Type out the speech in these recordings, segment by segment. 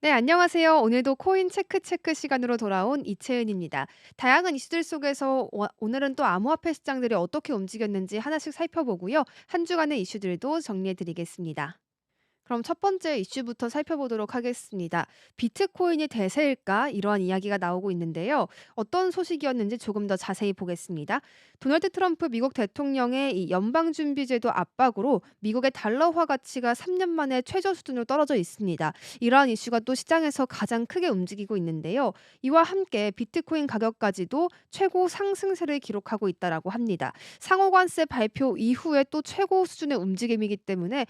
네, 안녕하세요. 오늘도 코인 체크 시간으로 돌아온 이채은입니다. 다양한 이슈들 속에서 오늘은 또 암호화폐 시장들이 어떻게 움직였는지 하나씩 살펴보고요. 한 주간의 이슈들도 정리해 드리겠습니다. 그럼 첫 번째 이슈부터 살펴보도록 하겠습니다. 비트코인이 대세일까? 이러한 이야기가 나오고 있는데요. 어떤 소식이었는지 조금 더 자세히 보겠습니다. 도널드 트럼프 미국 대통령의 이 연방준비제도 압박으로 미국의 달러화 가치가 3년 만에 최저 수준으로 떨어져 있습니다. 이러한 이슈가 또 시장에서 가장 크게 움직이고 있는데요. 이와 함께 비트코인 가격까지도 최고 상승세를 기록하고 있다라고 합니다. 상호관세 발표 이후에 또 최고 수준의 움직임이기 때문에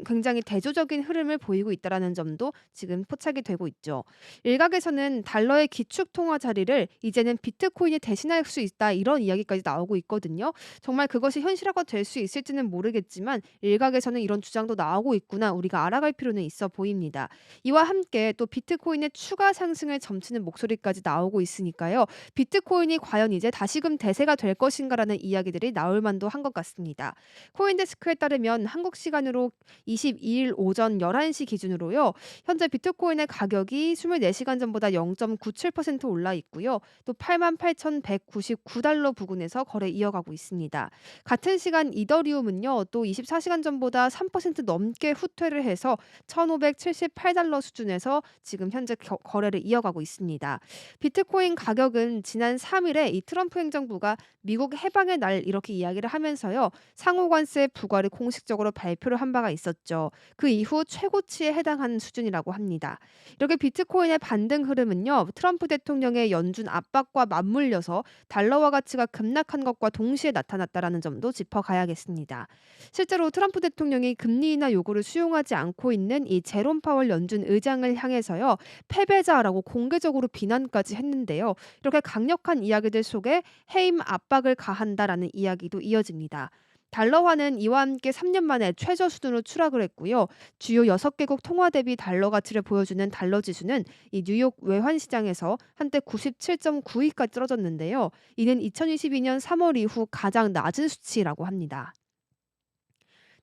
굉장히 대조적인 흐름을 보이고 있다라는 점도 지금 포착이 되고 있죠. 일각에서는 달러의 기축 통화 자리를 이제는 비트코인이 대신할 수 있다 이런 이야기까지 나오고 있거든요. 정말 그것이 현실화가 될 수 있을지는 모르겠지만 일각에서는 이런 주장도 나오고 있구나 우리가 알아갈 필요는 있어 보입니다. 이와 함께 또 비트코인의 추가 상승을 점치는 목소리까지 나오고 있으니까요. 비트코인이 과연 이제 다시금 대세가 될 것인가라는 이야기들이 나올 만도 한 것 같습니다. 코인데스크에 따르면 한국 시간으로 22일 오전 11시 기준으로요. 현재 비트코인의 가격이 24시간 전보다 0.97% 올라 있고요. 또 88,199달러 부근에서 거래 이어가고 있습니다. 같은 시간 이더리움은요. 또 24시간 전보다 3% 넘게 후퇴를 해서 1,578달러 수준에서 지금 현재 거래를 이어가고 있습니다. 비트코인 가격은 지난 3일에 이 트럼프 행정부가 미국 해방의 날 이렇게 이야기를 하면서요. 상호관세 부과를 공식적으로 발표를 한 바가 있었죠. 그 이후 최고치에 해당하는 수준이라고 합니다. 이렇게 비트코인의 반등 흐름은요. 트럼프 대통령의 연준 압박과 맞물려서 달러화 가치가 급락한 것과 동시에 나타났다라는 점도 짚어가야겠습니다. 실제로 트럼프 대통령이 금리 인하 요구를 수용하지 않고 있는 이 제롬 파월 연준 의장을 향해서요. 패배자라고 공개적으로 비난까지 했는데요. 이렇게 강력한 이야기들 속에 해임 압박을 가한다라는 이야기도 이어집니다. 달러화는 이와 함께 3년 만에 최저 수준으로 추락을 했고요. 주요 6개국 통화 대비 달러 가치를 보여주는 달러 지수는 이 뉴욕 외환 시장에서 한때 97.9위까지 떨어졌는데요. 이는 2022년 3월 이후 가장 낮은 수치라고 합니다.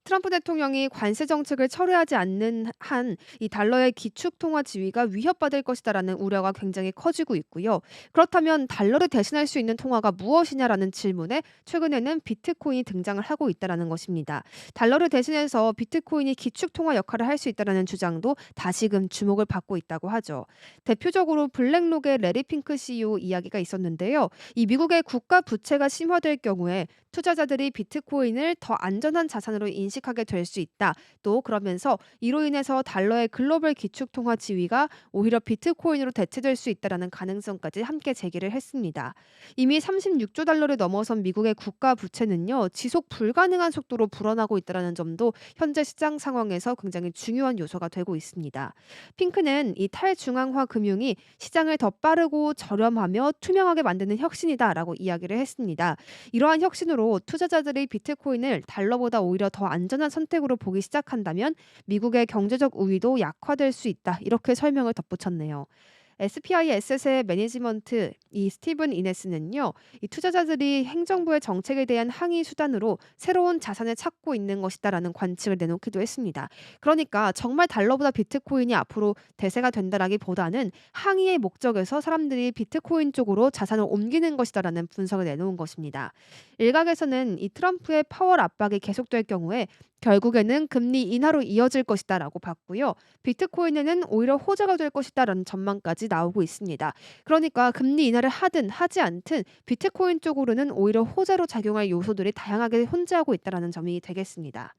트럼프 대통령이 관세 정책을 철회하지 않는 한 이 달러의 기축 통화 지위가 위협받을 것이다라는 우려가 굉장히 커지고 있고요. 그렇다면 달러를 대신할 수 있는 통화가 무엇이냐라는 질문에 최근에는 비트코인이 등장을 하고 있다라는 것입니다. 달러를 대신해서 비트코인이 기축 통화 역할을 할 수 있다라는 주장도 다시금 주목을 받고 있다고 하죠. 대표적으로 블랙록의 레리 핑크 CEO 이야기가 있었는데요. 이 미국의 국가 부채가 심화될 경우에 투자자들이 비트코인을 더 안전한 자산으로 인식하게 될 수 있다. 또 그러면서 이로 인해서 달러의 글로벌 기축 통화 지위가 오히려 비트코인으로 대체될 수 있다라는 가능성까지 함께 제기를 했습니다. 이미 36조 달러를 넘어선 미국의 국가 부채는요. 지속 불가능한 속도로 불어나고 있다는 점도 현재 시장 상황에서 굉장히 중요한 요소가 되고 있습니다. 핑크는 이 탈중앙화 금융이 시장을 더 빠르고 저렴하며 투명하게 만드는 혁신이다라고 이야기를 했습니다. 이러한 혁신으로 투자자들이 비트코인을 달러보다 오히려 더 안전한 선택으로 보기 시작한다면 미국의 경제적 우위도 약화될 수 있다. 이렇게 설명을 덧붙였네요. SPI 에셋의 매니지먼트 이 스티븐 이네스는요. 이 투자자들이 행정부의 정책에 대한 항의 수단으로 새로운 자산을 찾고 있는 것이다라는 관측을 내놓기도 했습니다. 그러니까 정말 달러보다 비트코인이 앞으로 대세가 된다라기보다는 항의의 목적에서 사람들이 비트코인 쪽으로 자산을 옮기는 것이다라는 분석을 내놓은 것입니다. 일각에서는 이 트럼프의 파월 압박이 계속될 경우에 결국에는 금리 인하로 이어질 것이다라고 봤고요. 비트코인에는 오히려 호재가 될 것이다라는 전망까지 나오고 있습니다. 그러니까 금리 인하를 하든 하지 않든 비트코인 쪽으로는 오히려 호재로 작용할 요소들이 다양하게 혼재하고 있다는 점이 되겠습니다.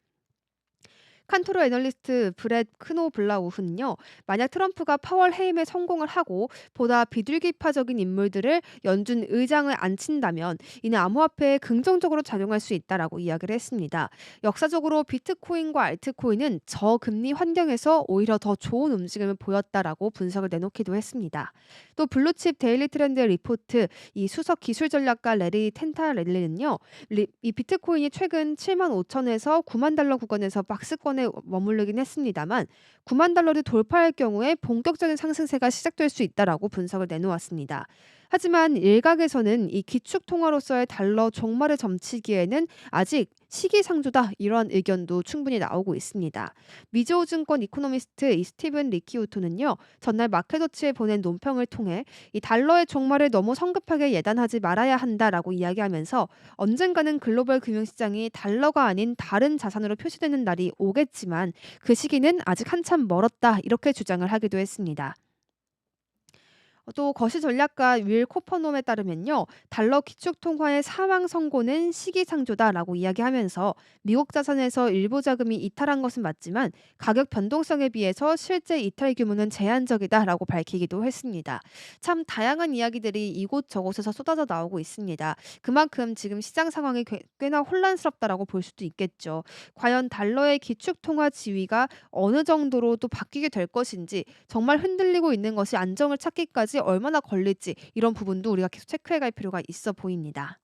칸토르 애널리스트 브렛 크노블라우흐는요. 만약 트럼프가 파월 해임에 성공을 하고 보다 비둘기파적인 인물들을 연준 의장을 앉힌다면 이는 암호화폐에 긍정적으로 작용할 수 있다라고 이야기를 했습니다. 역사적으로 비트코인과 알트코인은 저금리 환경에서 오히려 더 좋은 움직임을 보였다라고 분석을 내놓기도 했습니다. 또 블루칩 데일리 트렌드 리포트 이 수석 기술 전략가 레리 텐타렐리는요. 이 비트코인이 최근 7만 5천에서 9만 달러 구간에서 박스권에 머무르긴 했습니다만 9만 달러를 돌파할 경우에 본격적인 상승세가 시작될 수 있다라고 분석을 내놓았습니다. 하지만 일각에서는 이 기축 통화로서의 달러 종말을 점치기에는 아직 시기상조다 이런 의견도 충분히 나오고 있습니다. 미즈호 증권 이코노미스트 이 스티븐 리키우토는요, 전날 마켓워치에 보낸 논평을 통해 이 달러의 종말을 너무 성급하게 예단하지 말아야 한다라고 이야기하면서 언젠가는 글로벌 금융시장이 달러가 아닌 다른 자산으로 표시되는 날이 오겠지만 그 시기는 아직 한참 멀었다 이렇게 주장을 하기도 했습니다. 또 거시 전략가 윌 코퍼놈에 따르면요, 달러 기축 통화의 사망 선고는 시기상조다라고 이야기하면서 미국 자산에서 일부 자금이 이탈한 것은 맞지만 가격 변동성에 비해서 실제 이탈 규모는 제한적이다라고 밝히기도 했습니다. 참 다양한 이야기들이 이곳저곳에서 쏟아져 나오고 있습니다. 그만큼 지금 시장 상황이 꽤나 혼란스럽다라고 볼 수도 있겠죠. 과연 달러의 기축 통화 지위가 어느 정도로 또 바뀌게 될 것인지, 정말 흔들리고 있는 것이 안정을 찾기까지 얼마나 걸릴지 이런 부분도 우리가 계속 체크해 갈 필요가 있어 보입니다.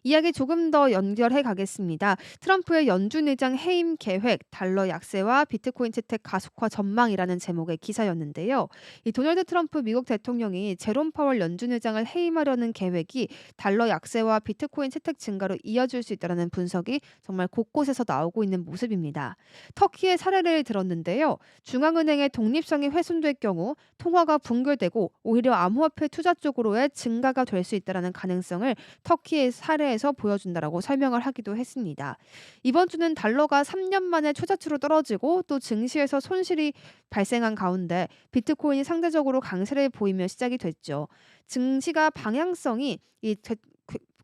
이야기 조금 더 연결해 가겠습니다. 트럼프의 연준 의장 해임 계획, 달러 약세와 비트코인 채택 가속화 전망이라는 제목의 기사였는데요. 이 도널드 트럼프 미국 대통령이 제롬 파월 연준 의장을 해임하려는 계획이 달러 약세와 비트코인 채택 증가로 이어질 수 있다는 분석이 정말 곳곳에서 나오고 있는 모습입니다. 터키의 사례를 들었는데요. 중앙은행의 독립성이 훼손될 경우 통화가 붕괴되고 오히려 암호화폐 투자 쪽으로의 증가가 될 수 있다는 가능성을 터키의 사례에서 보여준다라고 설명을 하기도 했습니다. 이번 주는 달러가 3년 만에 최저치로 떨어지고 또 증시에서 손실이 발생한 가운데 비트코인이 상대적으로 강세를 보이며 시작이 됐죠. 증시가 방향성이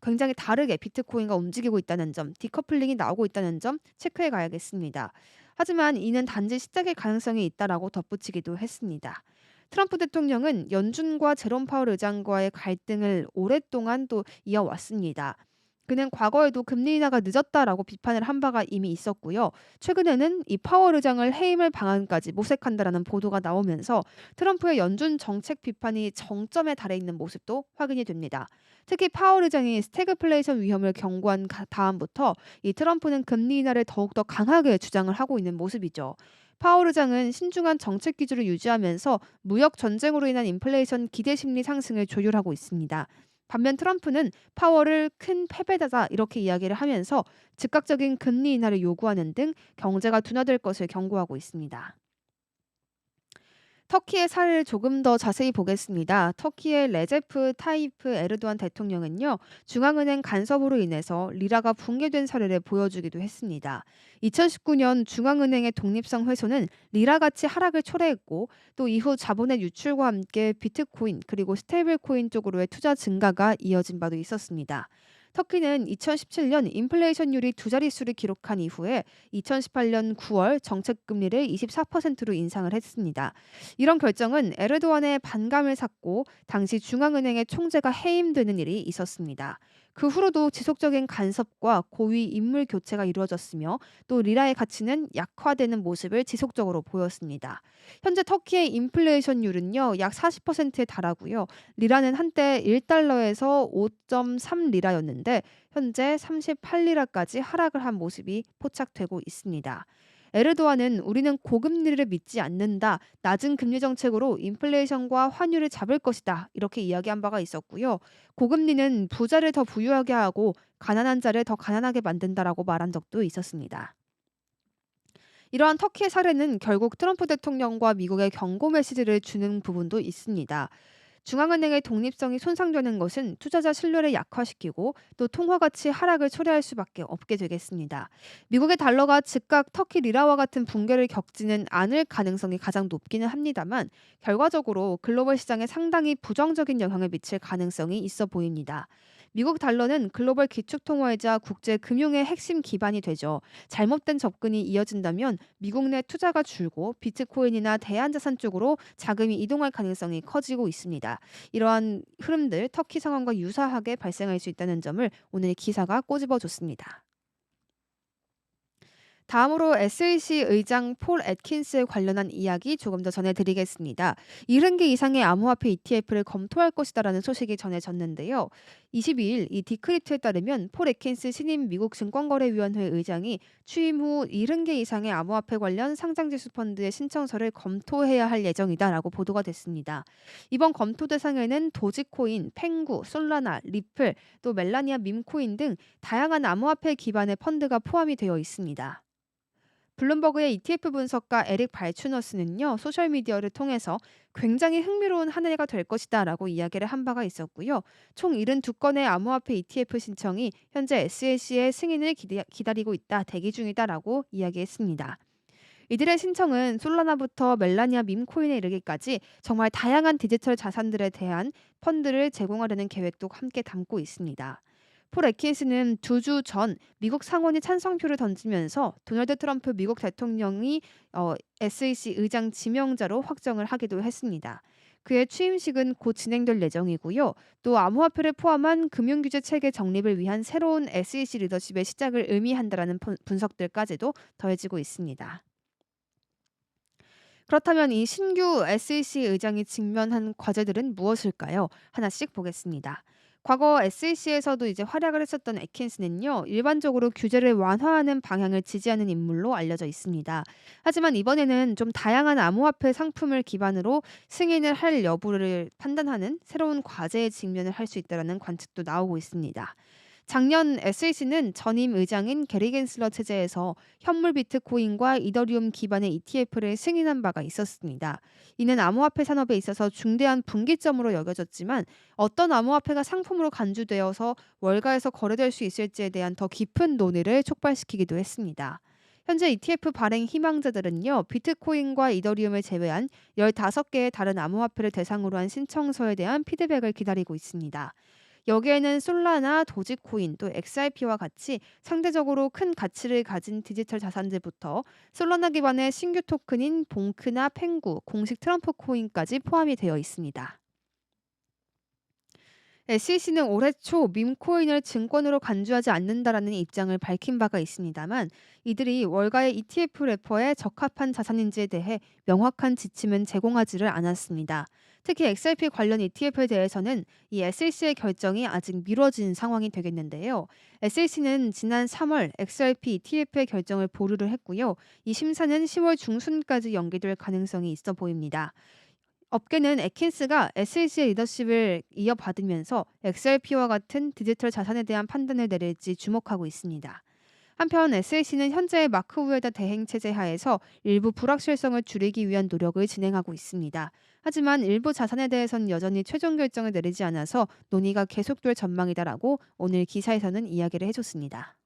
굉장히 다르게 비트코인과 움직이고 있다는 점, 디커플링이 나오고 있다는 점 체크해 가야겠습니다. 하지만 이는 단지 시작의 가능성이 있다라고 덧붙이기도 했습니다. 트럼프 대통령은 연준과 제롬 파월 의장과의 갈등을 오랫동안 또 이어왔습니다. 그는 과거에도 금리 인하가 늦었다라고 비판을 한 바가 이미 있었고요. 최근에는 이 파월 의장을 해임할 방안까지 모색한다라는 보도가 나오면서 트럼프의 연준 정책 비판이 정점에 달해 있는 모습도 확인이 됩니다. 특히 파월 의장이 스태그플레이션 위험을 경고한 다음부터 이 트럼프는 금리 인하를 더욱더 강하게 주장을 하고 있는 모습이죠. 파월 의장은 신중한 정책 기조를 유지하면서 무역 전쟁으로 인한 인플레이션 기대 심리 상승을 조율하고 있습니다. 반면 트럼프는 파월을 큰 패배자다 이렇게 이야기를 하면서 즉각적인 금리 인하를 요구하는 등 경제가 둔화될 것을 경고하고 있습니다. 터키의 사례를 조금 더 자세히 보겠습니다. 터키의 레제프 타이프 에르도안 대통령은요, 중앙은행 간섭으로 인해서 리라가 붕괴된 사례를 보여주기도 했습니다. 2019년 중앙은행의 독립성 훼손은 리라 가치 하락을 초래했고, 또 이후 자본의 유출과 함께 비트코인 그리고 스테이블코인 쪽으로의 투자 증가가 이어진 바도 있었습니다. 터키는 2017년 인플레이션율이 두 자릿수를 기록한 이후에 2018년 9월 정책 금리를 24%로 인상을 했습니다. 이런 결정은 에르도안의 반감을 샀고 당시 중앙은행의 총재가 해임되는 일이 있었습니다. 그 후로도 지속적인 간섭과 고위 인물 교체가 이루어졌으며 또 리라의 가치는 약화되는 모습을 지속적으로 보였습니다. 현재 터키의 인플레이션율은요, 약 40%에 달하고요. 리라는 한때 1달러에서 5.3 리라였는데 현재 38리라까지 하락을 한 모습이 포착되고 있습니다. 에르도안은 우리는 고금리를 믿지 않는다. 낮은 금리 정책으로 인플레이션과 환율을 잡을 것이다. 이렇게 이야기한 바가 있었고요. 고금리는 부자를 더 부유하게 하고 가난한 자를 더 가난하게 만든다라고 말한 적도 있었습니다. 이러한 터키의 사례는 결국 트럼프 대통령과 미국의 경고 메시지를 주는 부분도 있습니다. 중앙은행의 독립성이 손상되는 것은 투자자 신뢰를 약화시키고 또 통화 가치 하락을 초래할 수밖에 없게 되겠습니다. 미국의 달러가 즉각 터키 리라와 같은 붕괴를 겪지는 않을 가능성이 가장 높기는 합니다만 결과적으로 글로벌 시장에 상당히 부정적인 영향을 미칠 가능성이 있어 보입니다. 미국 달러는 글로벌 기축통화이자 국제 금융의 핵심 기반이 되죠. 잘못된 접근이 이어진다면 미국 내 투자가 줄고 비트코인이나 대안자산 쪽으로 자금이 이동할 가능성이 커지고 있습니다. 이러한 흐름들 터키 상황과 유사하게 발생할 수 있다는 점을 오늘 기사가 꼬집어 줬습니다. 다음으로 SEC 의장 폴 애킨스에 관련한 이야기 조금 더 전해드리겠습니다. 70개 이상의 암호화폐 ETF를 검토할 것이다라는 소식이 전해졌는데요. 22일 이 디크리프트에 따르면 폴 애킨스 신임 미국 증권거래위원회 의장이 취임 후 70개 이상의 암호화폐 관련 상장지수 펀드의 신청서를 검토해야 할 예정이다라고 보도가 됐습니다. 이번 검토 대상에는 도지코인, 펭구, 솔라나, 리플, 또 멜라니아 밈코인 등 다양한 암호화폐 기반의 펀드가 포함이 되어 있습니다. 블룸버그의 ETF 분석가 에릭 발추너스는요, 소셜미디어를 통해서 굉장히 흥미로운 한 해가 될 것이다 라고 이야기를 한 바가 있었고요. 총 72건의 암호화폐 ETF 신청이 현재 SEC의 승인을 기다리고 있다, 대기 중이다 라고 이야기했습니다. 이들의 신청은 솔라나부터 멜라니아 밈코인에 이르기까지 정말 다양한 디지털 자산들에 대한 펀드를 제공하려는 계획도 함께 담고 있습니다. 폴 애킨스는 2주 전 미국 상원이 찬성표를 던지면서 도널드 트럼프 미국 대통령이 SEC 의장 지명자로 확정을 하기도 했습니다. 그의 취임식은 곧 진행될 예정이고요. 또 암호화폐를 포함한 금융규제 체계 정립을 위한 새로운 SEC 리더십의 시작을 의미한다라는 분석들까지도 더해지고 있습니다. 그렇다면 이 신규 SEC 의장이 직면한 과제들은 무엇일까요? 하나씩 보겠습니다. 과거 SEC에서도 이제 활약을 했었던 애킨스는요, 일반적으로 규제를 완화하는 방향을 지지하는 인물로 알려져 있습니다. 하지만 이번에는 좀 다양한 암호화폐 상품을 기반으로 승인을 할 여부를 판단하는 새로운 과제에 직면을 할 수 있다는 관측도 나오고 있습니다. 작년 SEC는 전임 의장인 게리 겐슬러 체제에서 현물 비트코인과 이더리움 기반의 ETF를 승인한 바가 있었습니다. 이는 암호화폐 산업에 있어서 중대한 분기점으로 여겨졌지만 어떤 암호화폐가 상품으로 간주되어서 월가에서 거래될 수 있을지에 대한 더 깊은 논의를 촉발시키기도 했습니다. 현재 ETF 발행 희망자들은요, 비트코인과 이더리움을 제외한 15개의 다른 암호화폐를 대상으로 한 신청서에 대한 피드백을 기다리고 있습니다. 여기에는 솔라나, 도지코인, 또 XRP와 같이 상대적으로 큰 가치를 가진 디지털 자산들부터 솔라나 기반의 신규 토큰인 봉크나 펭구, 공식 트럼프 코인까지 포함이 되어 있습니다. SEC는 올해 초 밈코인을 증권으로 간주하지 않는다라는 입장을 밝힌 바가 있습니다만, 이들이 월가의 ETF 래퍼에 적합한 자산인지에 대해 명확한 지침은 제공하지를 않았습니다. 특히 XRP 관련 ETF에 대해서는 이 SEC의 결정이 아직 미뤄진 상황이 되겠는데요. SEC는 지난 3월 XRP ETF의 결정을 보류를 했고요. 이 심사는 10월 중순까지 연기될 가능성이 있어 보입니다. 업계는 애킨스가 SEC의 리더십을 이어받으면서 XRP와 같은 디지털 자산에 대한 판단을 내릴지 주목하고 있습니다. 한편 SEC는 현재의 마크 우에다 대행 체제 하에서 일부 불확실성을 줄이기 위한 노력을 진행하고 있습니다. 하지만 일부 자산에 대해선 여전히 최종 결정을 내리지 않아서 논의가 계속될 전망이다라고 오늘 기사에서는 이야기를 해줬습니다.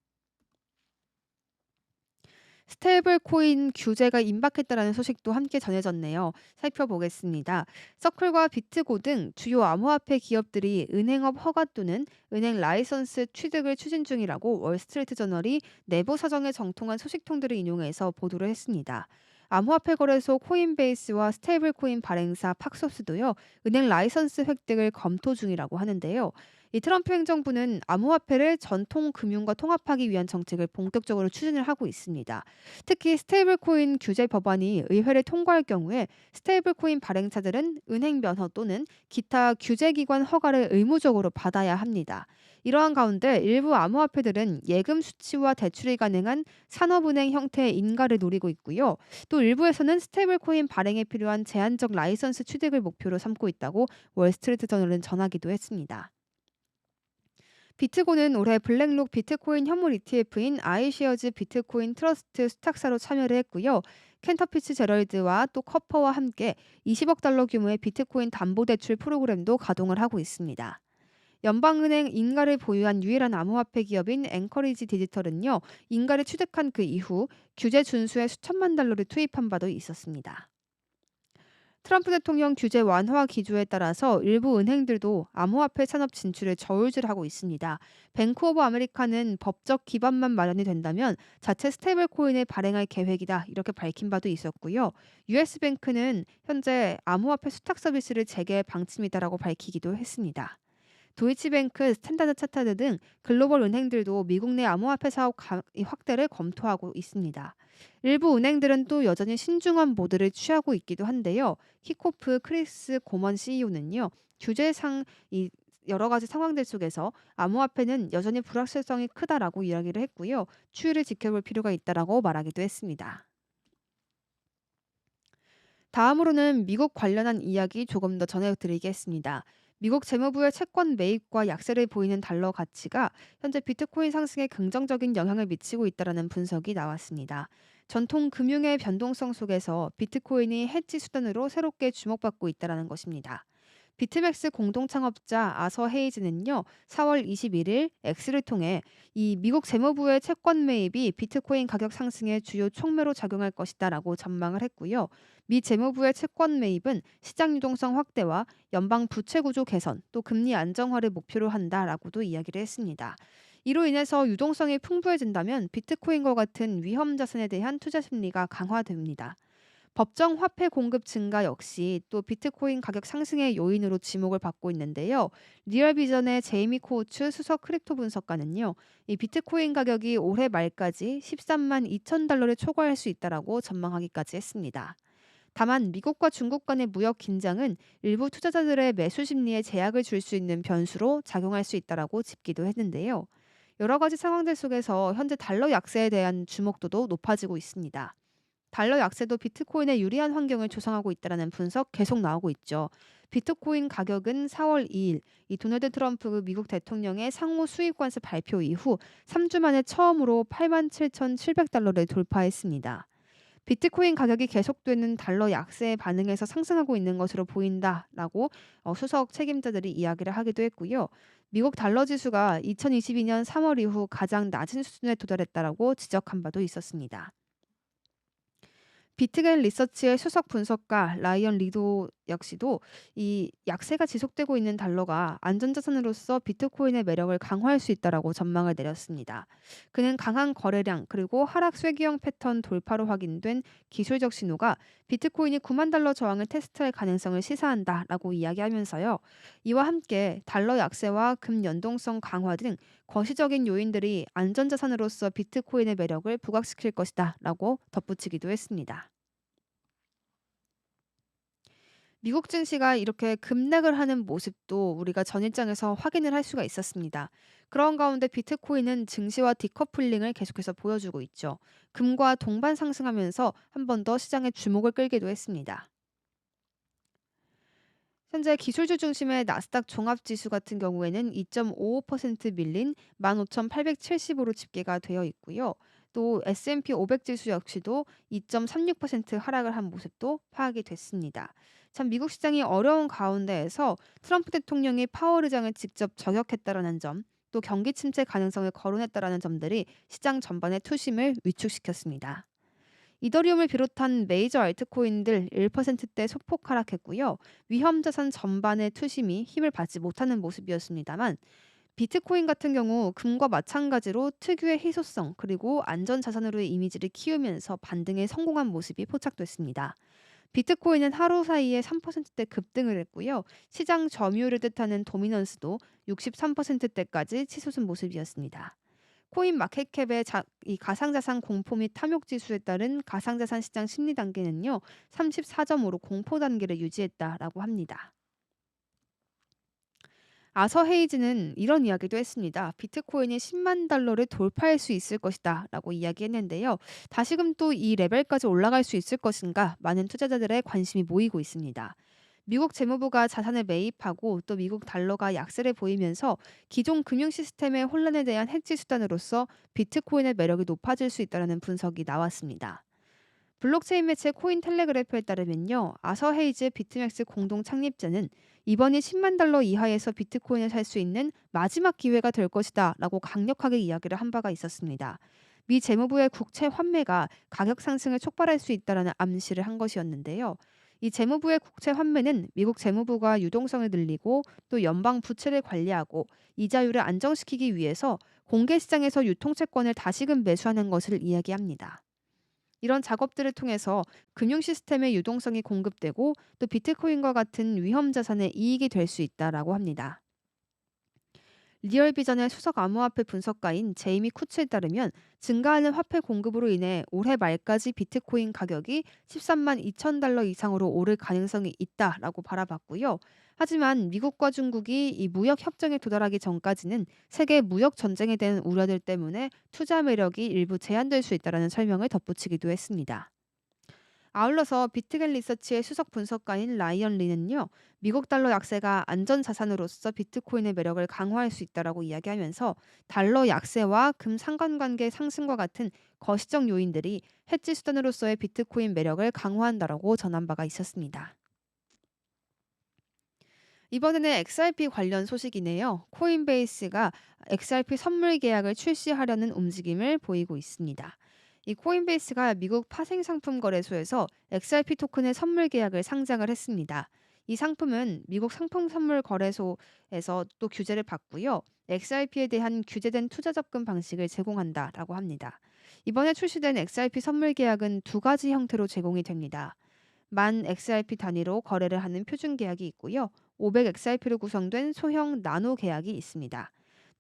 스테이블 코인 규제가 임박했다라는 소식도 함께 전해졌네요. 살펴보겠습니다. 서클과 비트고 등 주요 암호화폐 기업들이 은행업 허가 또는 은행 라이선스 취득을 추진 중이라고 월스트리트 저널이 내부 사정에 정통한 소식통들을 인용해서 보도를 했습니다. 암호화폐 거래소 코인베이스와 스테이블 코인 발행사 팍소스도요, 은행 라이선스 획득을 검토 중이라고 하는데요. 이 트럼프 행정부는 암호화폐를 전통 금융과 통합하기 위한 정책을 본격적으로 추진을 하고 있습니다. 특히 스테이블 코인 규제 법안이 의회를 통과할 경우에 스테이블 코인 발행사들은 은행 면허 또는 기타 규제기관 허가를 의무적으로 받아야 합니다. 이러한 가운데 일부 암호화폐들은 예금 수취와 대출이 가능한 산업은행 형태의 인가를 노리고 있고요. 또 일부에서는 스테이블 코인 발행에 필요한 제한적 라이선스 취득을 목표로 삼고 있다고 월스트리트 저널은 전하기도 했습니다. 비트고는 올해 블랙록 비트코인 현물 ETF인 아이쉐어즈 비트코인 트러스트 수탁사로 참여를 했고요. 켄터피츠 제럴드와 또 커퍼와 함께 20억 달러 규모의 비트코인 담보대출 프로그램도 가동을 하고 있습니다. 연방은행 인가를 보유한 유일한 암호화폐 기업인 앵커리지 디지털은요, 인가를 취득한 그 이후 규제 준수에 수천만 달러를 투입한 바도 있었습니다. 트럼프 대통령 규제 완화 기조에 따라서 일부 은행들도 암호화폐 산업 진출에 저울질하고 있습니다. 뱅크 오브 아메리카는 법적 기반만 마련이 된다면 자체 스테이블 코인을 발행할 계획이다, 이렇게 밝힌 바도 있었고요. US뱅크는 현재 암호화폐 수탁 서비스를 재개할 방침이다라고 밝히기도 했습니다. 도이치뱅크, 스탠다드 차타드 등 글로벌 은행들도 미국 내 암호화폐 사업 이 확대를 검토하고 있습니다. 일부 은행들은 또 여전히 신중한 모드를 취하고 있기도 한데요. 키코프 크리스 고먼 CEO는요. 규제상 이 여러 가지 상황들 속에서 암호화폐는 여전히 불확실성이 크다라고 이야기를 했고요. 추이를 지켜볼 필요가 있다라고 말하기도 했습니다. 다음으로는 미국 관련한 이야기 조금 더 전해드리겠습니다. 미국 재무부의 채권 매입과 약세를 보이는 달러 가치가 현재 비트코인 상승에 긍정적인 영향을 미치고 있다는 분석이 나왔습니다. 전통 금융의 변동성 속에서 비트코인이 해지 수단으로 새롭게 주목받고 있다는 것입니다. 비트맥스 공동 창업자 아서 헤이즈는요, 4월 21일 X를 통해 이 미국 재무부의 채권 매입이 비트코인 가격 상승의 주요 촉매로 작용할 것이다라고 전망을 했고요. 미 재무부의 채권 매입은 시장 유동성 확대와 연방 부채 구조 개선, 또 금리 안정화를 목표로 한다라고도 이야기를 했습니다. 이로 인해서 유동성이 풍부해진다면 비트코인과 같은 위험 자산에 대한 투자 심리가 강화됩니다. 법정 화폐 공급 증가 역시 또 비트코인 가격 상승의 요인으로 지목을 받고 있는데요. 리얼비전의 제이미 코우츠 수석 크립토 분석가는요. 이 비트코인 가격이 올해 말까지 13만 2천 달러를 초과할 수 있다라고 전망하기까지 했습니다. 다만 미국과 중국 간의 무역 긴장은 일부 투자자들의 매수 심리에 제약을 줄 수 있는 변수로 작용할 수 있다라고 짚기도 했는데요. 여러 가지 상황들 속에서 현재 달러 약세에 대한 주목도도 높아지고 있습니다. 달러 약세도 비트코인에 유리한 환경을 조성하고 있다는 분석 계속 나오고 있죠. 비트코인 가격은 4월 2일 이 도널드 트럼프 미국 대통령의 상호 수입 관세 발표 이후 3주 만에 처음으로 87,700달러를 돌파했습니다. 비트코인 가격이 계속되는 달러 약세에 반응해서 상승하고 있는 것으로 보인다라고 수석 책임자들이 이야기를 하기도 했고요. 미국 달러 지수가 2022년 3월 이후 가장 낮은 수준에 도달했다라고 지적한 바도 있었습니다. 비트겐 리서치의 수석 분석가 라이언 리도 역시도 이 약세가 지속되고 있는 달러가 안전자산으로서 비트코인의 매력을 강화할 수 있다라고 전망을 내렸습니다. 그는 강한 거래량 그리고 하락 쇠기형 패턴 돌파로 확인된 기술적 신호가 비트코인이 9만 달러 저항을 테스트할 가능성을 시사한다라고 이야기하면서요. 이와 함께 달러 약세와 금 연동성 강화 등 거시적인 요인들이 안전자산으로서 비트코인의 매력을 부각시킬 것이다라고 덧붙이기도 했습니다. 미국 증시가 이렇게 급락을 하는 모습도 우리가 전일장에서 확인을 할 수가 있었습니다. 그런 가운데 비트코인은 증시와 디커플링을 계속해서 보여주고 있죠. 금과 동반 상승하면서 한 번 더 시장의 주목을 끌기도 했습니다. 현재 기술주 중심의 나스닥 종합지수 같은 경우에는 2.55% 밀린 15,870으로 집계가 되어 있고요. 또 S&P 500 지수 역시도 2.36% 하락을 한 모습도 파악이 됐습니다. 참 미국 시장이 어려운 가운데에서 트럼프 대통령이 파월 의장을 직접 저격했다라는 점, 또 경기 침체 가능성을 거론했다라는 점들이 시장 전반의 투심을 위축시켰습니다. 이더리움을 비롯한 메이저 알트코인들 1%대 소폭 하락했고요. 위험 자산 전반의 투심이 힘을 받지 못하는 모습이었습니다만 비트코인 같은 경우 금과 마찬가지로 특유의 희소성 그리고 안전 자산으로의 이미지를 키우면서 반등에 성공한 모습이 포착됐습니다. 비트코인은 하루 사이에 3%대 급등을 했고요. 시장 점유율을 뜻하는 도미넌스도 63%대까지 치솟은 모습이었습니다. 코인 마켓캡의 이 가상자산 공포 및 탐욕 지수에 따른 가상자산 시장 심리 단계는요. 34.5로 공포 단계를 유지했다라고 합니다. 아서 헤이즈는 이런 이야기도 했습니다. 비트코인이 10만 달러를 돌파할 수 있을 것이다라고 이야기했는데요. 다시금 또 이 레벨까지 올라갈 수 있을 것인가 많은 투자자들의 관심이 모이고 있습니다. 미국 재무부가 자산을 매입하고 또 미국 달러가 약세를 보이면서 기존 금융 시스템의 혼란에 대한 해지 수단으로서 비트코인의 매력이 높아질 수 있다는 분석이 나왔습니다. 블록체인 매체 코인텔레그래프에 따르면요. 아서 헤이즈 비트맥스 공동 창립자는 이번이 10만 달러 이하에서 비트코인을 살 수 있는 마지막 기회가 될 것이다 라고 강력하게 이야기를 한 바가 있었습니다. 미 재무부의 국채 환매가 가격 상승을 촉발할 수 있다는 암시를 한 것이었는데요. 이 재무부의 국채 환매는 미국 재무부가 유동성을 늘리고 또 연방 부채를 관리하고 이자율을 안정시키기 위해서 공개 시장에서 유통채권을 다시금 매수하는 것을 이야기합니다. 이런 작업들을 통해서 금융 시스템의 유동성이 공급되고 또 비트코인과 같은 위험 자산의 이익이 될 수 있다라고 합니다. 리얼비전의 수석 암호화폐 분석가인 제이미 쿠츠에 따르면 증가하는 화폐 공급으로 인해 올해 말까지 비트코인 가격이 13만 2천 달러 이상으로 오를 가능성이 있다라고 바라봤고요. 하지만 미국과 중국이 이 무역 협정에 도달하기 전까지는 세계 무역 전쟁에 대한 우려들 때문에 투자 매력이 일부 제한될 수 있다라는 설명을 덧붙이기도 했습니다. 아울러서 비트겐 리서치의 수석 분석가인 라이언 리는요, 미국 달러 약세가 안전 자산으로서 비트코인의 매력을 강화할 수 있다라고 이야기하면서 달러 약세와 금 상관관계 상승과 같은 거시적 요인들이 해지 수단으로서의 비트코인 매력을 강화한다라고 전한 바가 있었습니다. 이번에는 XRP 관련 소식이네요. 코인베이스가 XRP 선물 계약을 출시하려는 움직임을 보이고 있습니다. 이 코인베이스가 미국 파생상품 거래소에서 XRP 토큰의 선물 계약을 상장을 했습니다. 이 상품은 미국 상품 선물 거래소에서 또 규제를 받고요. XRP에 대한 규제된 투자 접근 방식을 제공한다라고 합니다. 이번에 출시된 XRP 선물 계약은 두 가지 형태로 제공이 됩니다. 만 XRP 단위로 거래를 하는 표준 계약이 있고요. 500XRP로 구성된 소형 나노 계약이 있습니다.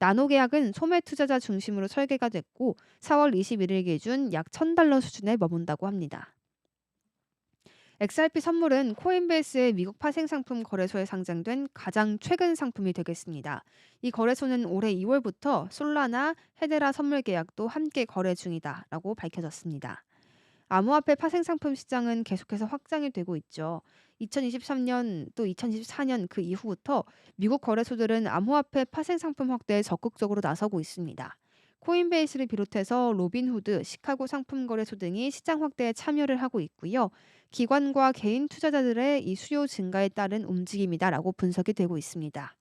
나노 계약은 소매 투자자 중심으로 설계가 됐고 4월 21일 기준 약 $1,000 수준에 머문다고 합니다. XRP 선물은 코인베이스의 미국 파생 상품 거래소에 상장된 가장 최근 상품이 되겠습니다. 이 거래소는 올해 2월부터 솔라나, 헤데라 선물 계약도 함께 거래 중이다라고 밝혀졌습니다. 암호화폐 파생 상품 시장은 계속해서 확장이 되고 있죠. 2023년 또 2024년 그 이후부터 미국 거래소들은 암호화폐 파생 상품 확대에 적극적으로 나서고 있습니다. 코인베이스를 비롯해서 로빈후드, 시카고 상품 거래소 등이 시장 확대에 참여를 하고 있고요. 기관과 개인 투자자들의 이 수요 증가에 따른 움직임이다라고 분석이 되고 있습니다.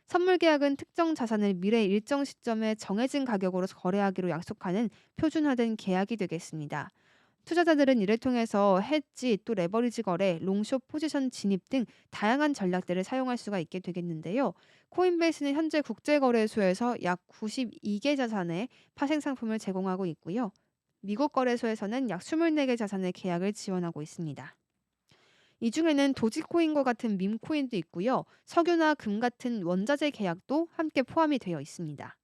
선물 계약은 특정 자산을 미래 일정 시점에 정해진 가격으로 거래하기로 약속하는 표준화된 계약이 되겠습니다. 투자자들은 이를 통해서 해지 또 레버리지 거래, 롱숏 포지션 진입 등 다양한 전략들을 사용할 수가 있게 되겠는데요. 코인베이스는 현재 국제거래소에서 약 92개 자산의 파생 상품을 제공하고 있고요. 미국 거래소에서는 약 24개 자산의 계약을 지원하고 있습니다. 이 중에는 도지코인과 같은 밈코인도 있고요. 석유나 금 같은 원자재 계약도 함께 포함이 되어 있습니다.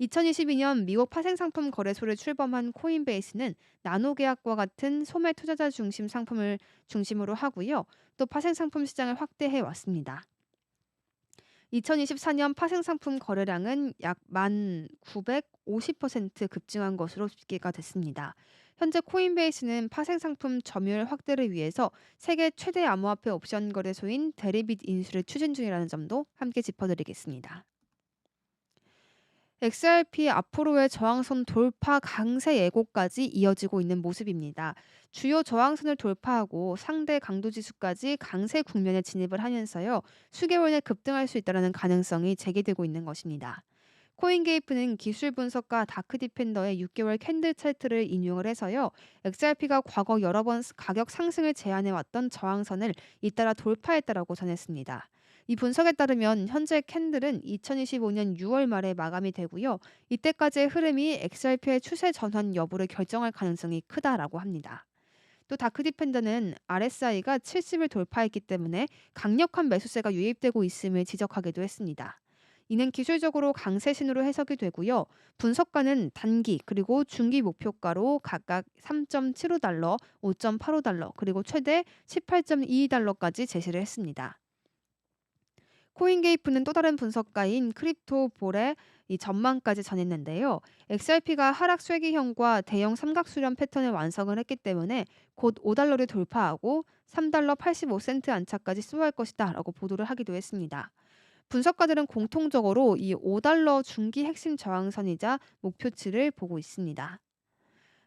2022년 미국 파생상품 거래소를 출범한 코인베이스는 나노 계약과 같은 소매 투자자 중심 상품을 중심으로 하고요. 또 파생상품 시장을 확대해 왔습니다. 2024년 파생상품 거래량은 약 1,950% 급증한 것으로 집계가 됐습니다. 현재 코인베이스는 파생상품 점유율 확대를 위해서 세계 최대 암호화폐 옵션 거래소인 데리빗 인수를 추진 중이라는 점도 함께 짚어드리겠습니다. XRP 앞으로의 저항선 돌파 강세 예고까지 이어지고 있는 모습입니다. 주요 저항선을 돌파하고 상대 강도 지수까지 강세 국면에 진입을 하면서요. 수개월 내 급등할 수 있다는 가능성이 제기되고 있는 것입니다. 코인게이프는 기술 분석가 다크 디펜더의 6개월 캔들 차트를 인용을 해서요. XRP가 과거 여러 번 가격 상승을 제한해 왔던 저항선을 잇따라 돌파했다라고 전했습니다. 이 분석에 따르면 현재 캔들은 2025년 6월 말에 마감이 되고요. 이때까지의 흐름이 XRP의 추세 전환 여부를 결정할 가능성이 크다라고 합니다. 또 다크 디펜더는 RSI가 70을 돌파했기 때문에 강력한 매수세가 유입되고 있음을 지적하기도 했습니다. 이는 기술적으로 강세 신호로 해석이 되고요. 분석가는 단기 그리고 중기 목표가로 각각 3.75달러, 5.85달러 그리고 최대 18.22달러까지 제시를 했습니다. 코인게이프는 또 다른 분석가인 크립토볼의 이 전망까지 전했는데요. XRP가 하락 쇠기형과 대형 삼각수렴 패턴을 완성을 했기 때문에 곧 5달러를 돌파하고 3달러 85센트 안착까지 수호할 것이다라고 보도를 하기도 했습니다. 분석가들은 공통적으로 이 5달러 중기 핵심 저항선이자 목표치를 보고 있습니다.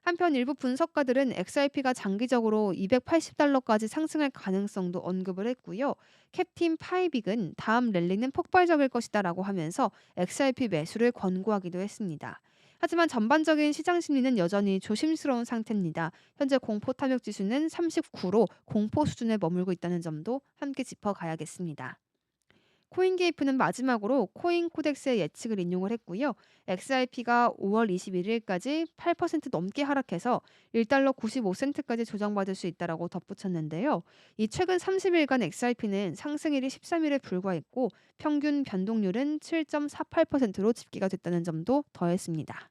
한편 일부 분석가들은 XRP가 장기적으로 280달러까지 상승할 가능성도 언급을 했고요. 캡틴 파이빅은 다음 랠리는 폭발적일 것이다라고 하면서 XRP 매수를 권고하기도 했습니다. 하지만 전반적인 시장 심리는 여전히 조심스러운 상태입니다. 현재 공포 탐욕 지수는 39로 공포 수준에 머물고 있다는 점도 함께 짚어가야겠습니다. 코인게이프는 마지막으로 코인 코덱스의 예측을 인용을 했고요. XRP가 5월 21일까지 8% 넘게 하락해서 1달러 95센트까지 조정받을 수 있다라고 덧붙였는데요. 이 최근 30일간 XRP는 상승일이 13일에 불과했고 평균 변동률은 7.48%로 집계가 됐다는 점도 더했습니다.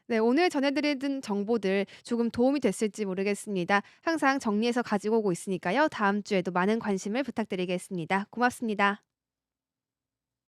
네, 오늘 전해드린 정보들 조금 도움이 됐을지 모르겠습니다. 항상 정리해서 가지고 오고 있으니까요. 다음 주에도 많은 관심을 부탁드리겠습니다. 고맙습니다.